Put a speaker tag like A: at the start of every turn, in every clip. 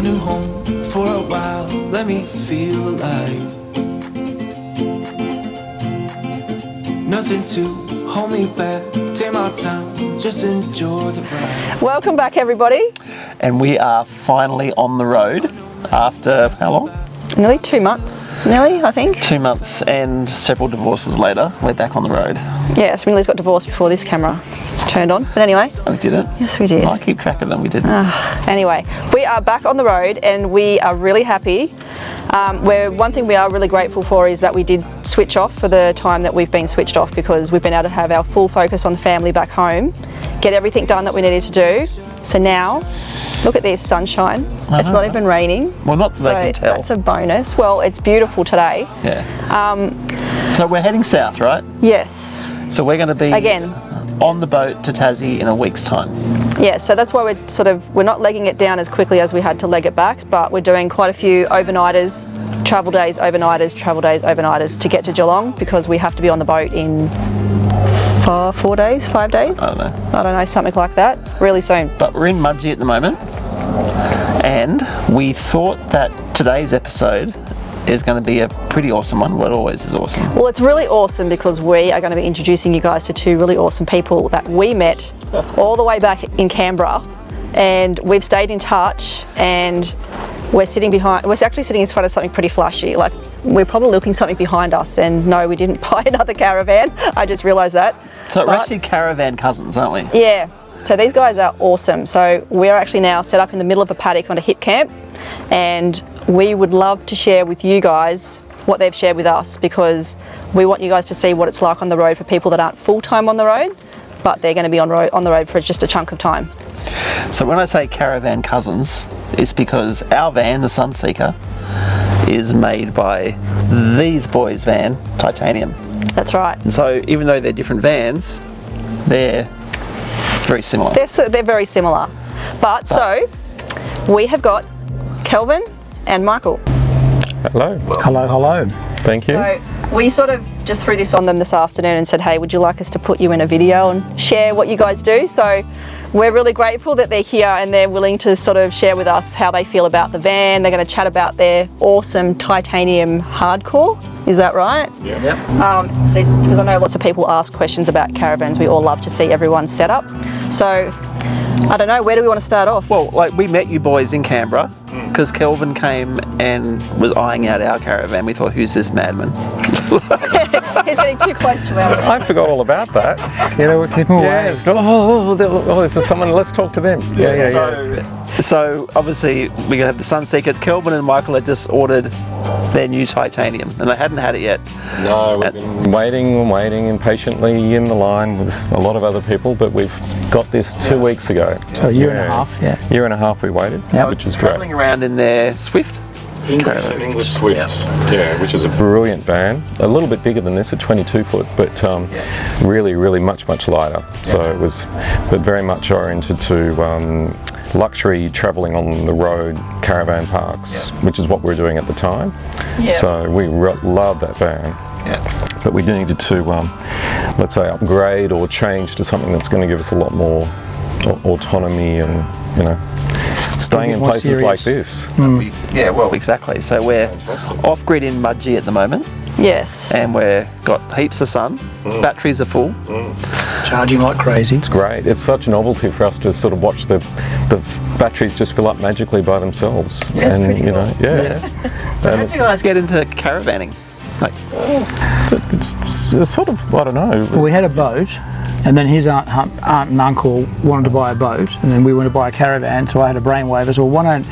A: a new home for a while. Let me feel alive. Nothing to hold me back. Take my time, just enjoy the ride.
B: Welcome back, everybody.
C: And we are finally on the road after how long?
B: Nearly 2 months, I think.
C: 2 months and several divorces later, we're back on the road.
B: Yes, Millie's got divorced before this camera turned on. But anyway.
C: Oh, we did it?
B: Yes, we did.
C: I keep track of them, we didn't.
B: Anyway, we are back on the road and we are really happy. One thing we are really grateful for is that we did switch off for the time that we've been switched off, because we've been able to have our full focus on the family back home, get everything done that we needed to do. So now, look at this sunshine. It's not even raining.
C: Well, not that they can tell.
B: That's a bonus. Well, it's beautiful today.
C: Yeah. So we're heading south, right?
B: Yes.
C: So we're going to be
B: again
C: on the boat to Tassie in a week's time.
B: Yeah, so that's why we're not legging it down as quickly as we had to leg it back, but we're doing quite a few overnighters, travel days, overnighters to get to Geelong, because we have to be on the boat in 5 days?
C: I don't know,
B: something like that, really soon.
C: But we're in Mudgee at the moment, and we thought that today's episode is going to be a pretty awesome one. Well, it always is awesome. Well,
B: it's really awesome because we are going to be introducing you guys to 2 really awesome people that we met all the way back in Canberra, and we've stayed in touch, and we're actually sitting in front of something pretty flashy. Like, we're probably looking something behind us, and no, we didn't buy another Caravan. I just realised that.
C: So we're actually Caravan cousins, aren't we?
B: Yeah. So these guys are awesome. So we're actually now set up in the middle of a paddock on a hip camp, and we would love to share with you guys what they've shared with us, because we want you guys to see what it's like on the road for people that aren't full-time on the road, but they're going to be on the road for just a chunk of time.
C: So when I say Caravan cousins, it's because our van, the Sunseeker, is made by these boys' van, Titanium.
B: That's right.
C: And so even though they're different vans, they're very similar.
B: They're very similar. But so we have got Kelvin and Michael.
D: Hello.
E: Hello.
D: Thank you.
B: So we sort of just threw this on them this afternoon and said, hey, would you like us to put you in a video and share what you guys do? So we're really grateful that they're here and they're willing to sort of share with us how they feel about the van. They're going to chat about their awesome Titanium hardcore. Is that right?
D: Yeah.
E: Yep.
B: Because I know lots of people ask questions about caravans. We all love to see everyone's setup. So I don't know, where do we want to start off?
C: Well, like, we met you boys in Canberra because Kelvin came and was eyeing out our caravan. We thought, who's this madman?
B: He's getting too close to our...
D: I forgot all about that.
E: Keep them away.
D: Yeah, is there someone? Let's talk to them.
C: So obviously we have the Sunseeker. Kelvin and Michael had just ordered their new Titanium, and they hadn't had it yet.
D: No, we've been waiting impatiently in the line with a lot of other people, but we've got this 2 weeks ago.
E: So a year and a half, yeah.
D: Year and a half we waited, which is great.
C: Travelling around in their Swift.
D: English Swift, which is a brilliant van. A little bit bigger than this, a 22 foot, but really much lighter. So it was, but very much oriented to luxury travelling on the road, caravan parks, which is what we were doing at the time. So we love that van. But we needed to, let's say, upgrade or change to something that's going to give us a lot more autonomy and, staying in places
E: serious.
D: like this.
C: Yeah, well, exactly. So we're off-grid in Mudgee at the moment.
B: Yes.
C: And we've got heaps of sun. Batteries are full.
E: Charging like crazy.
D: It's great. It's such a novelty for us to sort of watch the batteries just fill up magically by themselves.
C: Yeah, it's pretty cool. So how did you guys get into caravanning? Like,
D: it's sort of, I don't know.
E: Well, we had a boat, and then his aunt and uncle wanted to buy a boat, and then we wanted to buy a caravan, so I had a brainwave. I said, well, why don't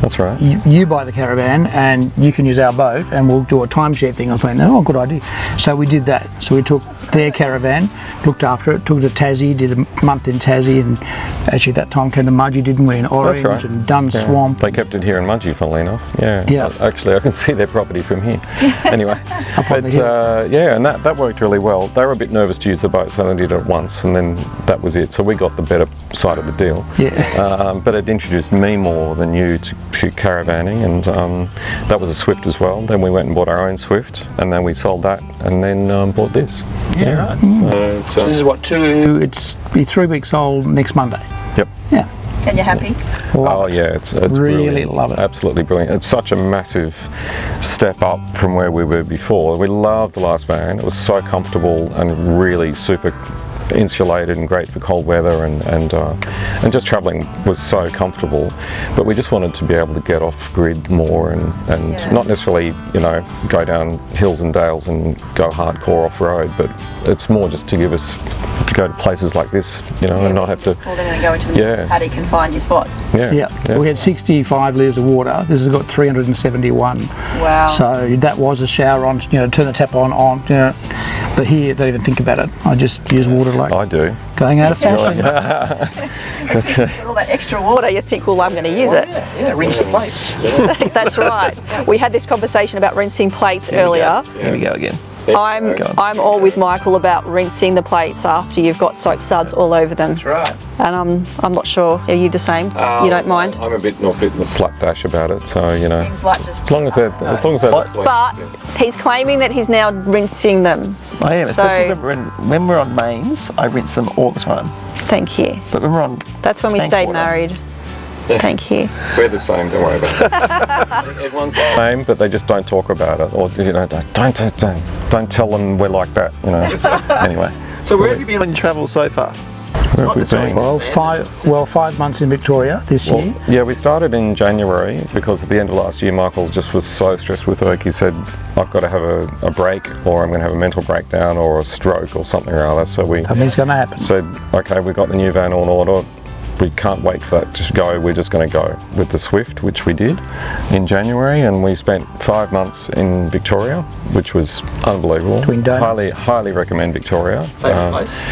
D: That's right.
E: You buy the caravan and you can use our boat and we'll do a timeshare thing. I was like, no, good idea. So we did that. So we took their caravan, looked after it, took it to Tassie, did a month in Tassie, and actually that time came to Mudgee, didn't we, in Orange and Dunn Swamp.
D: They kept it here in Mudgee, funnily enough.
E: Yeah.
D: Actually, I can see their property from here. Anyway, but and that worked really well. They were a bit nervous to use the boat, so they did it once, and then that was it. So we got the better side of the deal.
E: Yeah.
D: But it introduced me more than you to caravanning, and that was a Swift as well. Then we went and bought our own Swift, and then we sold that, and then bought this.
C: Right.
E: So this is what, it's be 3 weeks old next Monday.
D: Yep.
E: Yeah.
B: And you're happy?
D: Oh yeah, it's
E: Really
D: brilliant.
E: love it.
D: Absolutely brilliant. It's such a massive step up from where we were before. We loved the last van. It was so comfortable and really super insulated and great for cold weather, and just travelling was so comfortable. But we just wanted to be able to get off grid more and not necessarily, you know, go down hills and dales and go hardcore off road, but it's more just to give us to go to places like this, you know, and not have to
B: Pull in and go into the paddock and find your spot.
E: Yeah. We had 65 litres of water. This has got 371.
B: Wow.
E: So that was a shower on, you know, turn the tap on, you know. But here, don't even think about it. I just use water like
D: I do.
E: going out of fashion.
B: With all that extra water, you think, well, I'm going to use it.
C: Yeah, rinse the plates.
B: That's right. We had this conversation about rinsing plates earlier.
C: Here we go again.
B: I'm all with Michael about rinsing the plates after you've got soap suds all over them.
C: That's right.
B: And I'm not sure. Are you the same? You don't mind?
D: I'm a bit slapdash about it, so you know.
B: Seems like just.
D: As long as they're
B: But he's claiming that he's now rinsing them.
C: I am,
B: So-
C: especially when we're on mains, I rinse them all the time.
B: Thank you.
C: But when we're on
B: That's when we
C: tank
B: stayed
C: water-
B: married. Thank you.
D: we're the same. Don't worry about it. Everyone's the same, but they just don't talk about it, or you know, don't tell them we're like that. You know. Anyway.
C: So where have you been on your travel so far?
D: Where have we been?
E: Well, 5 months in Victoria this year.
D: Yeah, we started in January because at the end of last year, Michael just was so stressed with work. He said, I've got to have a break, or I'm going to have a mental breakdown, or a stroke, or something or other. So we
E: Something's going to happen.
D: said, okay, we got the new van on order. We can't wait for that to go. We're just going to go with the Swift, which we did in January, and we spent 5 months in Victoria, which was unbelievable.
E: Twin Donuts.
D: Highly recommend Victoria.
C: Favourite place?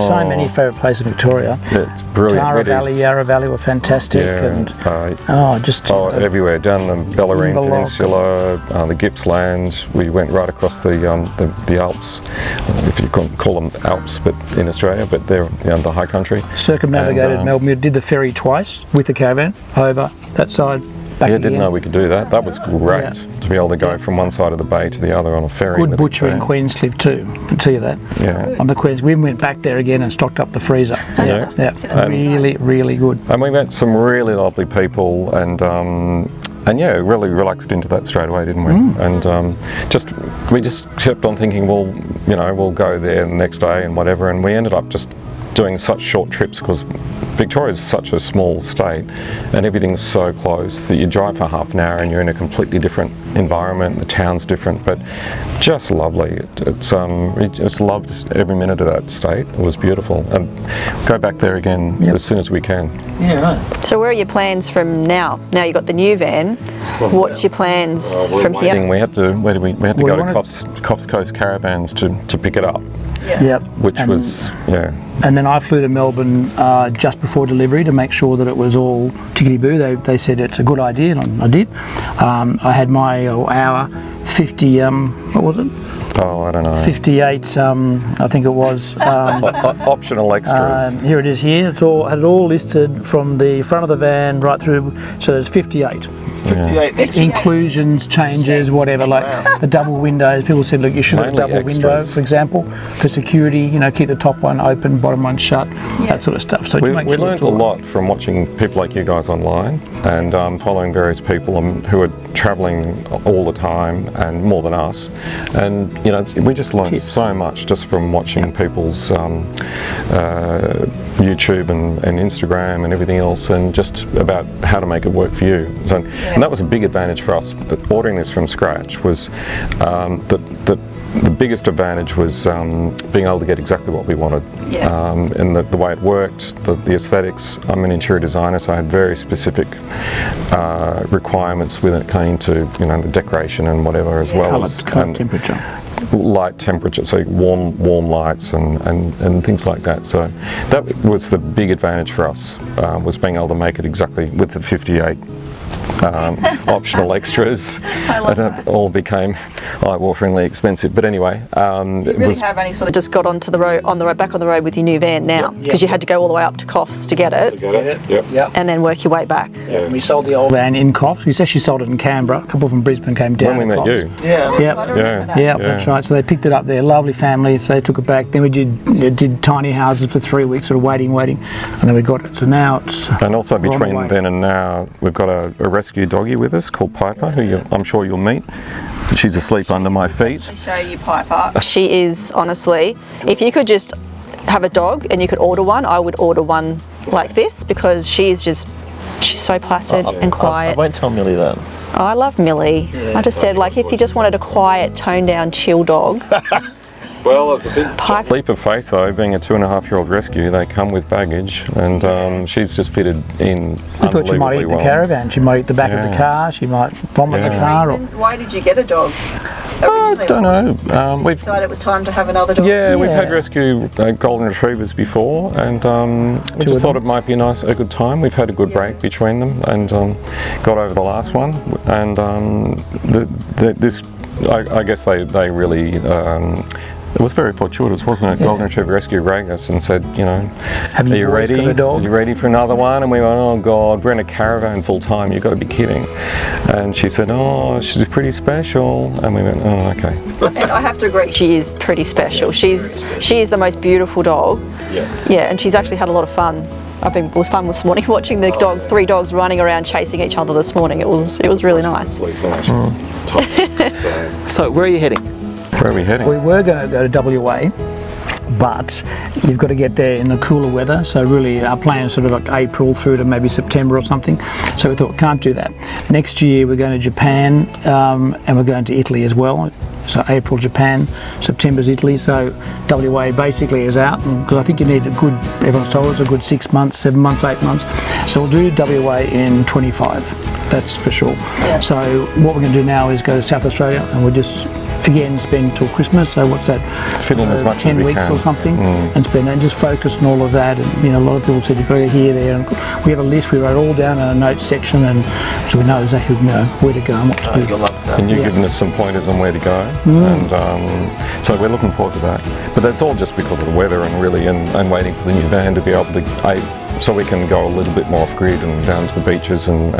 E: So many favourite places in Victoria.
D: It's brilliant.
E: Tara
D: It is.
E: Valley, Yarra Valley were fantastic, and
D: everywhere down the Bellarine
E: Inverloch.
D: Peninsula, the Gippsland. We went right across the Alps, if you can call them Alps, but in Australia, but they're the high country.
E: circumnavigated
D: And,
E: Melbourne. We did the ferry twice with the caravan over that side. Back
D: Yeah,
E: again.
D: didn't know we could do that. That was great to be able to go from one side of the bay to the other on a ferry.
E: Good
D: with a
E: butcher in
D: van.
E: Queenscliff too. I'll tell you that.
D: Yeah.
E: On the Queens, we went back there again and stocked up the freezer.
D: Yeah.
E: Really, really good.
D: And we met some really lovely people, and yeah, really relaxed into that straight away, didn't we? And we just kept on thinking, well, you know, we'll go there the next day and whatever, and we ended up just doing such short trips because Victoria is such a small state and everything's so close that you drive for half an hour and you're in a completely different environment. The town's different, but just lovely. We just loved every minute of that state. It was beautiful, and go back there again as soon as we can.
C: Yeah, right.
B: So where are your plans from now? Now you've got the new van. What's your plans from here?
D: We had to go to
E: wanted-
D: Coffs Coast Caravans to pick it up,
E: Yep.
D: which was
E: And then I flew to Melbourne just before delivery to make sure that it was all tickety-boo. They said it's a good idea, and I did. I had our 50, what was it?
D: Oh, I don't know.
E: 58, I think it was.
D: Optional extras.
E: Here it is here. Had it all listed from the front of the van right through. So there's 58.
C: 58.
E: Inclusions, changes, whatever, like the double windows. People said, look, you should have a
D: Mainly
E: double window,
D: extras.
E: for example, for security, you know, keep the top one open, bottom one shut, that sort of stuff. So
D: We
E: to make sure
D: learned
E: it's
D: a
E: all-
D: lot from watching people like you guys online and following various people who are travelling all the time and more than us. And you know, we just learned
E: Tips.
D: so much just from watching people's YouTube and Instagram and everything else, and just about how to make it work for you. So, and that was a big advantage for us. Ordering this from scratch was the biggest advantage was being able to get exactly what we wanted, and the way it worked, the aesthetics. I'm an interior designer, so I had very specific requirements when it came to, you know, the decoration and whatever, as well as
E: Colour temperature.
D: light temperature, so warm lights and things like that. So that was the big advantage for us, was being able to make it exactly with the 58 optional extras. It all became eye-wateringly expensive. But anyway,
B: So you really have only sort of just got onto the road, back on the road with your new van now, because you had to go all the way up to Coffs to get it,
E: Yep.
B: and then work your way back.
E: Yeah. We sold the old van in Coffs. We actually sold it in Canberra. A couple from Brisbane came down.
D: when we met you.
E: Yeah, that's right. So they picked it up there. Lovely family. So they took it back. Then we did tiny houses for 3 weeks, sort of waiting, and then we got it. So now it's.
D: And also
E: we're on the
D: between
E: way.
D: then and now, we've got a rescue doggy with us called Piper, who I'm sure you'll meet. She's asleep under my feet.
B: Show you Piper. She is, honestly, if you could just have a dog and you could order one, I would order one like this, because she's so placid and
C: I
B: quiet.
C: won't tell Millie that.
B: I love Millie. I just said, like, if you just wanted a quiet, toned down, chill dog.
D: Well, it's a big
B: Piper.
D: leap of faith, though. Being a 2.5-year-old rescue, they come with baggage, and she's just fitted in.
E: I thought she might eat the Caravan. She might eat the back of the car. She might vomit the car. Or,
B: Why did you get a dog?
D: I don't know. We've
B: decided it was time to have another dog.
D: we've had rescue golden retrievers before, and we just thought it might be a good time. We've had a good break between them, and got over the last one. And I guess they really. It was very fortuitous, wasn't it? Golden Retriever Rescue rang us and said,
E: Have
D: are
E: you
D: you
E: always
D: ready?
E: got a dog?
D: Are you ready for another one? And we went, oh God, we're in a caravan full time, you've got to be kidding. And she said, oh, she's pretty special. And we went, oh, okay.
B: And I have to agree, she is pretty special. She is the most beautiful dog. Yeah, and she's actually had a lot of fun. It was fun this morning watching the dogs, 3 dogs running around chasing each other this morning. It was really nice.
C: So where are you heading?
D: Where are we heading?
E: we were going to go to WA, but you've got to get there in the cooler weather. So really our plan is sort of like April through to maybe September or something. So we thought, we can't do that. Next year we're going to Japan, and we're going to Italy as well. So April Japan, September's Italy. So WA basically is out, because I think you need everyone's told us, a good 6 months, 7 months, 8 months. So we'll do WA in 25, that's for sure. So what we're going to do now is go to South Australia, and we'll just again spend till Christmas. So what's that?
D: Fit in as much
E: 10
D: as we
E: weeks
D: can.
E: or something, and spend that and just focus on all of that. And a lot of people said you've got to go here, there, and we have a list. We wrote all down in a notes section, and so we know exactly where to go and what to do.
C: You'll love that.
D: And you've given us some pointers on where to go, and so we're looking forward to that. But that's all just because of the weather and waiting for the new van to be able to, so we can go a little bit more off grid and down to the beaches, and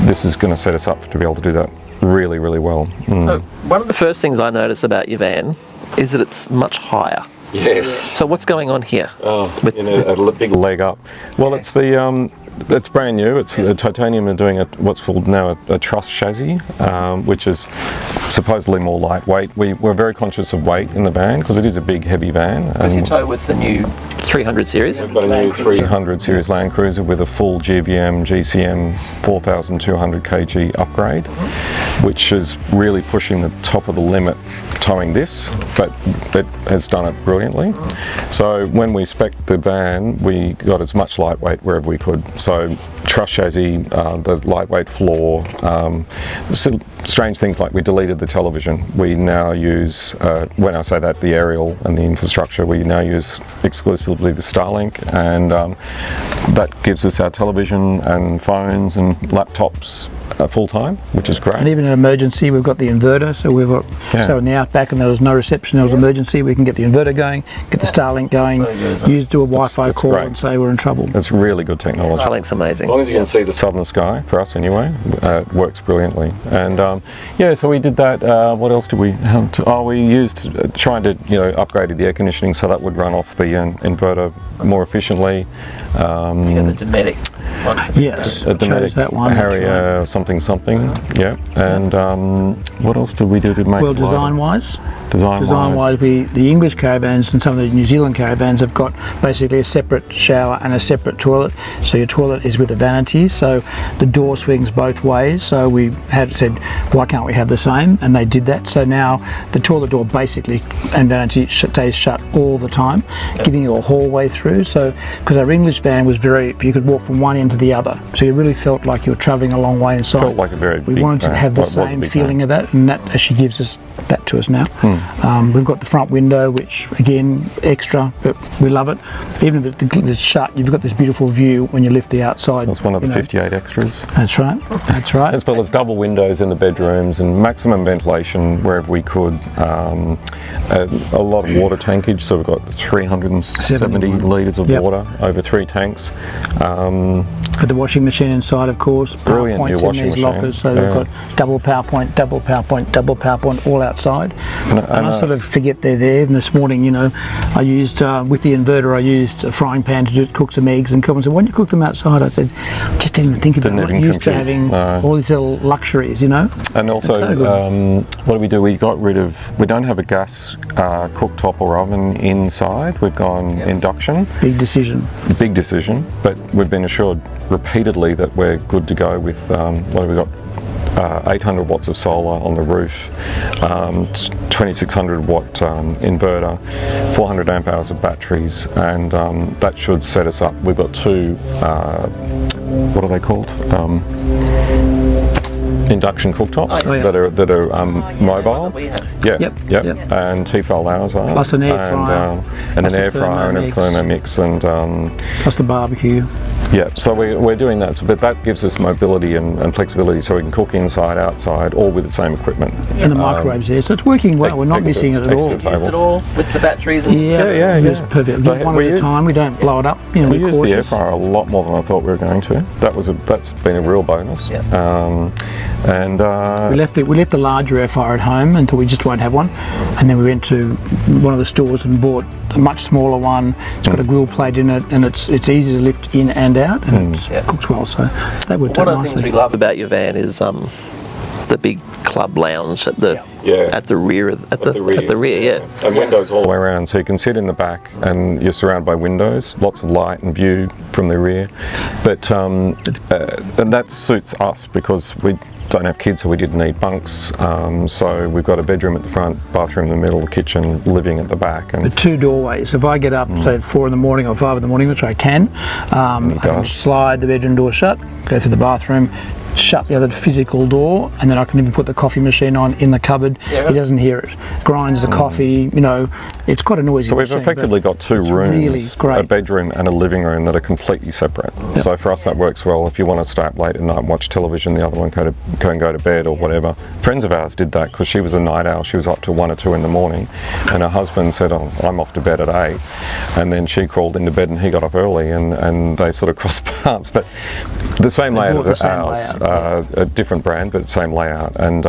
D: this is going to set us up to be able to do that really, really well.
C: So one of the first things I notice about your van is that it's much higher.
D: Yes.
C: So what's going on here?
D: With a big leg up. Well, it's it's brand new. It's the titanium are doing what's called now a truss chassis, which is supposedly more lightweight. We're very conscious of weight in the van because it is a big, heavy van.
C: Because you tow with the new 300 series.
D: We've got a new 300 series Land Cruiser with a full GVM GCM 4,200 kg upgrade, which is really pushing the top of the limit towing this, but it has done it brilliantly. So when we spec'd the van, we got as much lightweight wherever we could. So truss chassis, the lightweight floor, strange things like we deleted the television. We now use, when I say that, the aerial and the infrastructure, we now use exclusively the Starlink, and that gives us our television and phones and laptops full time, which is great.
E: And even in an emergency, we've got the inverter. So we've got so in the outback, and there was no reception, there was emergency, we can get the inverter going, get the Starlink going, do a Wi-Fi call,
D: great.
E: and say we're in trouble.
D: It's really good technology.
C: Starlink's amazing.
D: As long as you can see the southern sky, for us anyway, it works brilliantly. And so we did that. What else did we have? We used trying to upgraded the air conditioning so that would run off the inverter more efficiently.
C: You got the Dometic one.
E: Yes,
D: a
E: chose that one.
D: Harrier something. Yeah. And what else did we do to make
E: Well,
D: it lighter?
E: design-wise,
D: Design-wise,
E: the English caravans and some of the New Zealand caravans have got basically a separate shower and a separate toilet. So your toilet is with a vanity, so the door swings both ways. So we had said, why can't we have the same? And they did that. So now the toilet door basically and vanity stays shut all the time, giving you a hallway through. So because our English van was if you could walk from one end to the other. So you really felt like you were travelling a long way inside.
D: Felt like a very
E: We
D: big
E: wanted to
D: van.
E: have the
D: Well, it was a
E: same
D: big
E: feeling
D: van.
E: of that, and that she gives us that to us now. We've got the front window, which again extra, but we love it. Even if it's shut, you've got this beautiful view when you lift the outside.
D: That's one of the
E: you know.
D: 58 extras.
E: That's right. That's right.
D: As well as double windows in the bedrooms and maximum ventilation wherever we could. A lot of water tankage, so we've got 370 litres of
E: Yep.
D: water over 3 tanks.
E: Got the washing machine inside, of course.
D: Brilliant
E: Power
D: new
E: points in
D: washing
E: these
D: machine.
E: lockers, so
D: Yeah.
E: they've got double power point, double power point, double power point, all outside. And I sort of forget they're there. And this morning, you know, I used with the inverter, I used a frying pan to cook some eggs. And Kelvin said, "Why don't you cook them outside?" I said, "Just didn't even think about it.
D: Didn't
E: I'm not
D: even
E: used to
D: compute.
E: having
D: No.
E: all these little luxuries, you know."
D: And also,
E: so good.
D: what do? We got rid of, we don't have a gas cooktop or oven inside. We've gone induction.
E: Big decision.
D: Big decision, but we've been assured repeatedly that we're good to go with, what have we got? 800 watts of solar on the roof, 2600 watt inverter, 400 amp hours of batteries, and that should set us up. We've got 2, what are they called? Induction cooktops
E: Oh, yeah.
D: that are mobile. Yeah,
E: Yep,
D: yep.
E: yep.
D: And Tefal ours are.
E: Plus an air fryer,
D: and
E: plus
D: an
E: a
D: air fryer and a
E: Thermomix.
D: Thermomix and
E: Plus the barbecue.
D: yeah. So we're doing that, but that gives us mobility and flexibility, so we can cook inside, outside, all with the same equipment.
E: And the microwave's there, so it's working well. We're not
D: Extra-
E: missing it at all.
D: extra
C: Used it all with the batteries. And
E: Yeah, it's perfect. Do
D: But
E: one
D: we
E: at a
D: use-
E: time. We don't blow it up. You know,
D: We
E: we're
D: use the air
E: cautious.
D: fryer a lot more than I thought we were going to. That's been a real bonus.
C: Yeah.
D: And
E: We left the larger air fryer at home until we just won't have one, and then we went to one of the stores and bought a much smaller one. It's got a grill plate in it, and it's easy to lift in and out, and it
C: Yeah.
E: cooks well. So that worked
C: One
E: out
C: of the things
E: nicely.
C: we love about your van is the big club lounge at the
D: Yeah.
C: at the rear at the rear. Yeah.
D: And windows all the way around, so you can sit in the back and you're surrounded by windows, lots of light and view from the rear. But and that suits us because we don't have kids, so we didn't need bunks. So we've got a bedroom at the front, bathroom in the middle, kitchen, living at the back.
E: The
D: And
E: 2 doorways. If I get up, say at 4 in the morning or 5 in the morning, which I can, I can
D: does.
E: slide the bedroom door shut, go through the bathroom, shut the other physical door, and then I can even put the coffee machine on in the cupboard.
C: Yeah.
E: He doesn't hear it. Grinds the coffee, you know, it's quite a noisy
D: so we've
E: machine,
D: effectively
E: but
D: got 2
E: it's
D: rooms,
E: really great.
D: a bedroom and a living room that are completely separate.
E: Yep.
D: So for us that works well. If you want to stay up late at night and watch television, the other one go and go to bed or whatever. Friends of ours did that because she was a night owl. She was up till 1 or 2 in the morning, and her husband said, "Oh, I'm off to bed at 8," and then she crawled into bed and he got up early, and they sort of crossed paths. But the same
E: They
D: layout
E: bought the
D: as
E: same
D: ours,
E: layout.
D: a different brand but same layout, and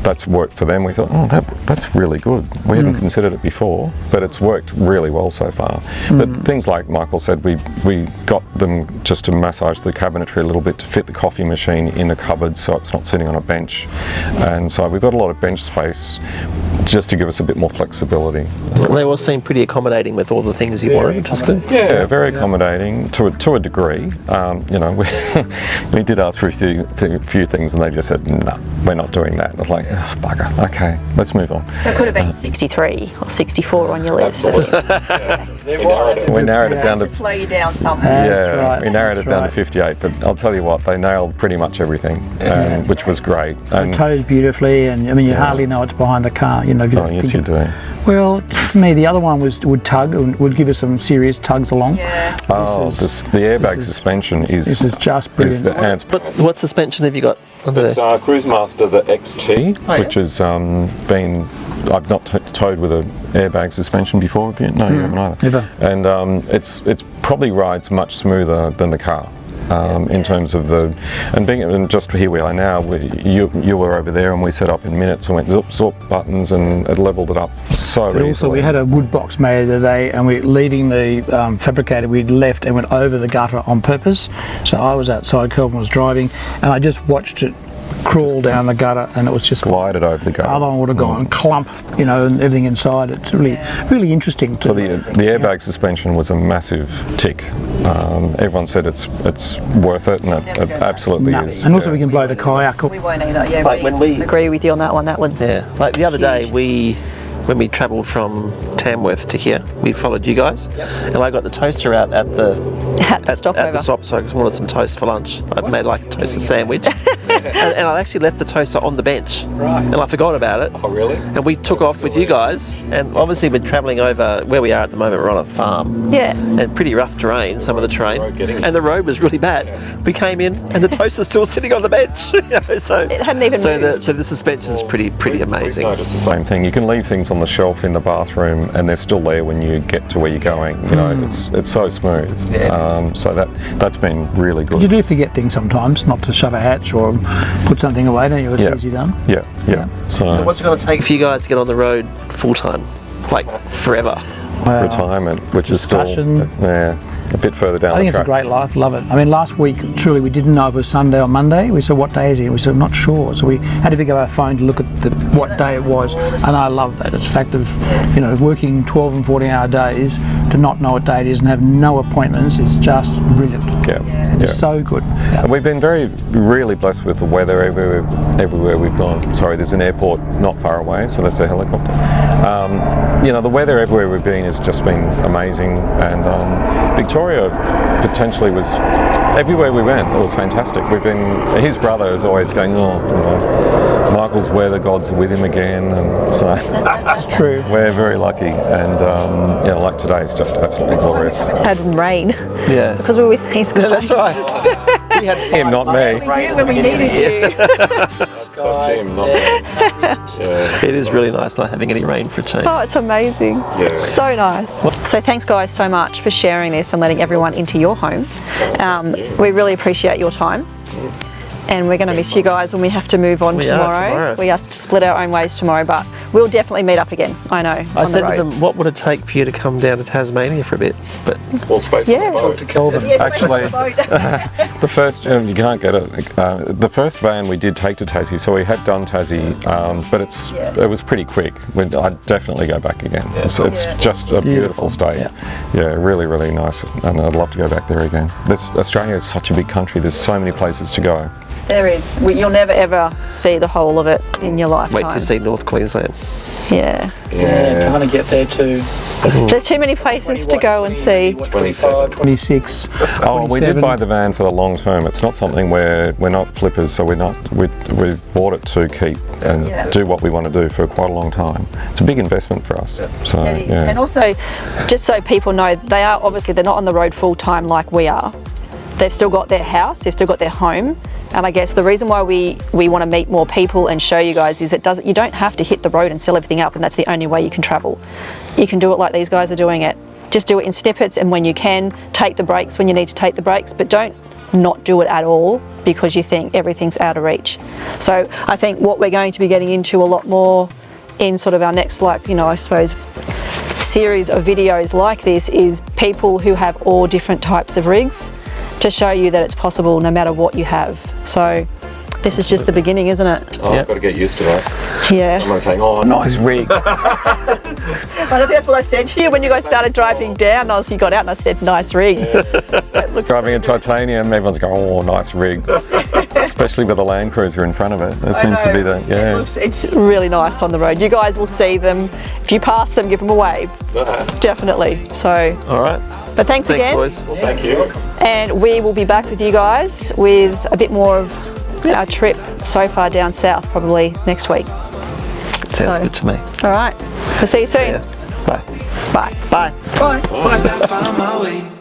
D: that's worked for them. We thought, oh, that's really good. We hadn't considered it before, but it's worked really well so far. But things like Michael said, we got them just to massage the cabinetry a little bit to fit the coffee machine in a cupboard so it's not sitting on a bench, and so we've got a lot of bench space just to give us a bit more flexibility.
C: And they all seem pretty accommodating with all the things you wanted, which is good.
D: Yeah, very accommodating to a degree. You know, we did ask for a few things, and they just said, "No, we're not doing that." I was like, oh, "Bugger, okay, let's move on."
B: So it could have been 63 or 64 on your list.
D: We narrowed it down to
B: Slow you down somewhere.
E: That's right,
D: we narrowed
E: that's
D: it down
E: right.
D: to 58. But I'll tell you what, they nailed pretty much everything, which was great.
E: It
D: And
E: tows beautifully, and I mean, you hardly know it's behind the car. You know, if you
D: oh,
E: don't
D: yes,
E: think
D: you
E: it-
D: do.
E: Well, to me, the other one would tug and would give us some serious tugs along.
B: Yeah.
D: Oh, the airbag
E: this is-
D: suspension is
E: This is just brilliant.
C: What suspension have you got under
D: It's
C: there?
D: Cruisemaster the XT,
C: Oh, yeah.
D: which has been. I've not towed with an airbag suspension before, have you? No, you haven't either.
E: Never.
D: And it's probably rides much smoother than the car. In terms of and just here we are now. You were over there, and we set up in minutes and went zip buttons, and it leveled it up so
E: But
D: easily.
E: also, we had a wood box made the other day, and we leaving the fabricator, we'd left and went over the gutter on purpose. So I was outside, Kelvin was driving, and I just watched it crawl down the gutter, and it was just
D: glided over the gutter.
E: other one would have gone clump, you know, and everything inside. It's really interesting.
D: So the airbag suspension was a massive tick. Everyone said it's worth it, and it absolutely
E: No.
D: is.
E: And also, we can blow the kayak up.
B: We won't either. Yeah,
C: Like when we-
B: agree with you on that one. That one's
C: Yeah, like the other day we when we travelled from Tamworth to here, we followed you guys, and I got the toaster out at the stop, so I wanted some toast for lunch. I'd made like a toasted sandwich, and I actually left the toaster on the bench, and I forgot about it.
D: Oh, really?
C: And we took off with you guys, and obviously we're travelling over where we are at the moment. We're on a farm, and pretty rough terrain, some of the terrain, and the road was really bad. We came in, and the toaster's still sitting on the bench. So
B: it hadn't even moved.
C: So the suspension is pretty amazing.
D: Notice the same thing. You can leave things on the shelf in the bathroom, and they're still there when you get to where you're going. You know, it's so smooth. So that's been really good.
E: You do forget things sometimes, not to shut a hatch or put something away, don't you? It's easy done.
D: Yeah.
C: So what's it going to take for you guys to get on the road full time, like forever?
D: Retirement, which is still a bit further down the track.
E: I think it's a great life, love it. I mean, last week, truly, we didn't know if it was Sunday or Monday. We said, what day is it? We said, I'm not sure. So we had to pick up our phone to look at what day it was. And I love that. It's the fact of, working 12 and 14-hour days to not know what day it is and have no appointments is just brilliant. It's so good.
D: And we've been really blessed with the weather everywhere we've gone. Sorry, there's an airport not far away, so that's a helicopter. The weather everywhere we've been has just been amazing, and Victoria potentially was everywhere we went. It was fantastic. His brother is always going, Michael's weather gods are with him again, and so
E: that's true.
D: We're very lucky, and like today, it's just absolutely glorious.
B: Had rain.
C: Yeah.
B: Because we're with these guys.
C: That's right. We had
D: him, not me.
B: When we needed to.
D: That's him, not me.
C: It is really nice not having any rain for a change.
B: Oh, it's amazing. So nice. So thanks guys so much for sharing this and letting everyone into your home. We really appreciate your time. And we're going to miss you guys when we have to move on tomorrow. We have to split our own ways tomorrow, but we'll definitely meet up again. I know.
C: I said to them, what would it take for you to come down to Tasmania for a bit? But
D: all space on the boat.
E: To Kelvin.
D: Actually, the first you can't get it. The first van we did take to Tassie, so we had done Tassie, but it was pretty quick. I'd definitely go back again. It's just a beautiful state. Really, really nice, and I'd love to go back there again. Australia is such a big country. There's so many places to go.
B: There is. You'll never ever see the whole of it in your lifetime.
C: Wait to see North Queensland.
E: Trying to get there too.
B: There's too many places to go and see.
E: 26.
D: Oh, we did buy the van for the long term. It's not something we're not flippers, so we bought it to keep and do what we want to do for quite a long time. It's a big investment for us. So,
B: it is. And also, just so people know, they're not on the road full time like we are. They've still got their house, they've still got their home, and I guess the reason why we want to meet more people and show you guys is you don't have to hit the road and sell everything up, and that's the only way you can travel. You can do it like these guys are doing it. Just do it in snippets, and when you can, take the breaks when you need to take the breaks, but don't not do it at all because you think everything's out of reach. So I think what we're going to be getting into a lot more in sort of our next, I suppose, series of videos like this is people who have all different types of rigs, to show you that it's possible no matter what you have. So this is just the beginning, isn't it?
D: Oh, I've got to get used to that.
B: Yeah.
D: Someone's saying, oh, nice rig.
B: I think that's what I said to you when you guys started driving down. You got out and I said, nice rig.
D: Driving a titanium, everyone's going, oh, nice rig. Especially with a Land Cruiser in front of it. That seems to be
B: It's really nice on the road. You guys will see them. If you pass them, give them a wave. Definitely. So.
C: All right.
B: But thanks again.
C: Boys.
D: Well, thank you.
B: And we will be back with you guys with a bit more of our trip so far down south, probably next week.
C: Sounds good to me.
B: All right. We'll see you soon.
C: Bye.
B: Bye.
C: Bye.
B: Bye.
A: Once I find my way